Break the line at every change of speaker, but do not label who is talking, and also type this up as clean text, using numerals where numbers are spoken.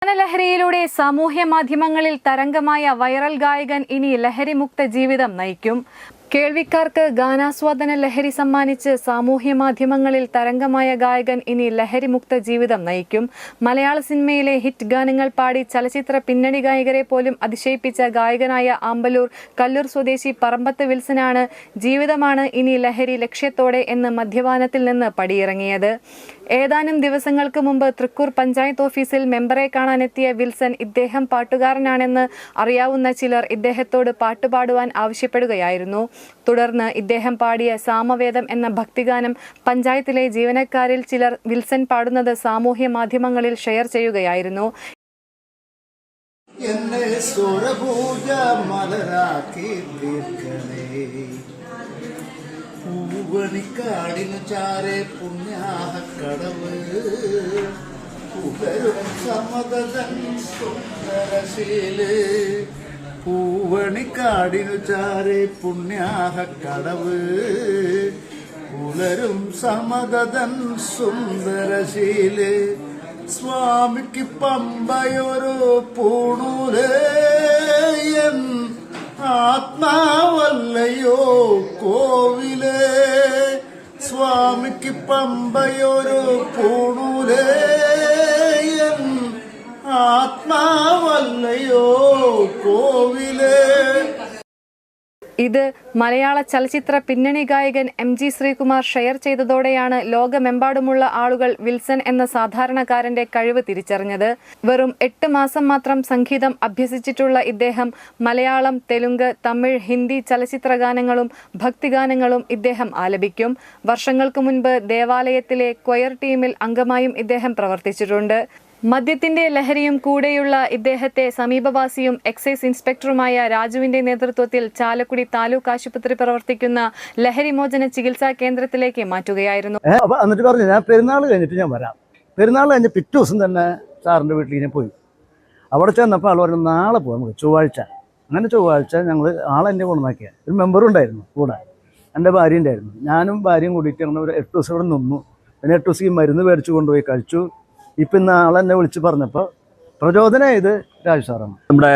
ലഹരിയിലൂടെ സാമൂഹ്യ മാധ്യമങ്ങളിൽ തരംഗമായ വൈറൽ ഗായകൻ ഇനി ലഹരിമുക്ത ജീവിതം നയിക്കും. കേൾവിക്കാർക്ക് ഗാനാസ്വാദന ലഹരി സമ്മാനിച്ച് സാമൂഹ്യ മാധ്യമങ്ങളിൽ തരംഗമായ ഗായകൻ ഇനി ലഹരിമുക്ത ജീവിതം നയിക്കും. മലയാള സിനിമയിലെ ഹിറ്റ് ഗാനങ്ങൾ പാടി ചലച്ചിത്ര പിന്നണി ഗായകരെ പോലും അതിശയിപ്പിച്ച ഗായകനായ ആമ്പലൂർ കല്ലൂർ സ്വദേശി പറമ്പത്ത് വിൽസനാണ് ജീവിതമാണ് ഇനി ലഹരി ലക്ഷ്യത്തോടെ എന്ന് മദ്യപാനത്തിൽ നിന്ന് പടിയിറങ്ങിയത്. ഏതാനും ദിവസങ്ങൾക്ക് മുമ്പ് തൃക്കൂർ പഞ്ചായത്ത് ഓഫീസിൽ മെമ്പറെ കാണാനെത്തിയ വിൽസൺ ഇദ്ദേഹം പാട്ടുകാരനാണെന്ന് അറിയാവുന്ന ചിലർ ഇദ്ദേഹത്തോട് പാട്ടുപാടുവാൻ ആവശ്യപ്പെടുകയായിരുന്നു. തുടർന്ന് ഇദ്ദേഹം പാടിയ സാമവേദം എന്ന ഭക്തിഗാനം പഞ്ചായത്തിലെ ജീവനക്കാരിൽ ചിലർ വിൽസൺ പാടുന്നത് സാമൂഹ്യ മാധ്യമങ്ങളിൽ ഷെയർ ചെയ്യുകയായിരുന്നു.
പൂവണിക്കാടിനു ചാരെ പുണ്യാഹക്കടവ് പുകരും സമതൻ സുന്ദരശീല് പൂവണിക്കാടിനു ചാരെ പുണ്യാഹക്കടവ് പുലരും സമതൻ സുന്ദരശീല് സ്വാമിക്ക് പമ്പയൊരു പൂണൂലേ ആത്മാവല്ലയോ കോവിലേ സ്വാമിക്ക് പമ്പയൊരു പൂണൂലേ ആത്മാവല്ലയോ കോവിലേ.
ഇത് മലയാള ചലച്ചിത്ര പിന്നണി ഗായകൻ MG ശ്രീകുമാർ ഷെയർ ചെയ്തതോടെയാണ് ലോകമെമ്പാടുമുള്ള ആളുകൾ വിൽസൺ എന്ന സാധാരണക്കാരന്റെ കഴിവ് തിരിച്ചറിഞ്ഞത്. വെറും 8 മാസം മാത്രം സംഗീതം അഭ്യസിച്ചിട്ടുള്ള ഇദ്ദേഹം മലയാളം, തെലുങ്ക്, തമിഴ്, ഹിന്ദി ചലച്ചിത്ര ഗാനങ്ങളും ഭക്തിഗാനങ്ങളും ഇദ്ദേഹം ആലപിക്കും. വർഷങ്ങൾക്ക് മുൻപ് ദേവാലയത്തിലെ ക്വയർ ടീമിൽ അംഗമായും ഇദ്ദേഹം പ്രവർത്തിച്ചിട്ടുണ്ട്. മദ്യത്തിന്റെ ലഹരിയും കൂടെയുള്ള ഇദ്ദേഹത്തെ സമീപവാസിയും എക്സൈസ് ഇൻസ്പെക്ടറുമായ രാജുവിന്റെ നേതൃത്വത്തിൽ ചാലക്കുടി താലൂക്ക് ആശുപത്രി പ്രവർത്തിക്കുന്ന ലഹരിമോചന ചികിത്സാ കേന്ദ്രത്തിലേക്ക് മാറ്റുകയായിരുന്നു.
എന്നിട്ട് പറഞ്ഞു, ഞാൻ പെരുന്നാൾ കഴിഞ്ഞിട്ട് ഞാൻ വരാം. പെരുന്നാൾ കഴിഞ്ഞ് പിറ്റേ ദിവസം തന്നെ സാറിൻ്റെ വീട്ടിൽ ഞാൻ പോയി. അവിടെ ചെന്നപ്പോൾ ആൾ പറഞ്ഞു, നാളെ പോകാം നമുക്ക് ചൊവ്വാഴ്ച. അങ്ങനെ ചൊവ്വാഴ്ച ഞങ്ങൾ ആളെന്നെ കൊണ്ടുവന്നാക്കിയ ഒരു മെമ്പറും ഉണ്ടായിരുന്നു കൂടെ, എൻ്റെ ഭാര്യ ഉണ്ടായിരുന്നു. ഞാനും ഭാര്യയും കൂടിയിട്ട് ഞങ്ങൾ ഒരു 8 ദിവസം ഇവിടെ നിന്നു. പിന്നെ 8 ദിവസം ഈ മരുന്ന് മേടിച്ച് കൊണ്ടുപോയി കഴിച്ചു. ഇപ്പം ഇന്ന് ആളെന്നെ വിളിച്ച് പറഞ്ഞപ്പോൾ പ്രചോദനം ഇത് രാജു സാറാണ്.
നമ്മുടെ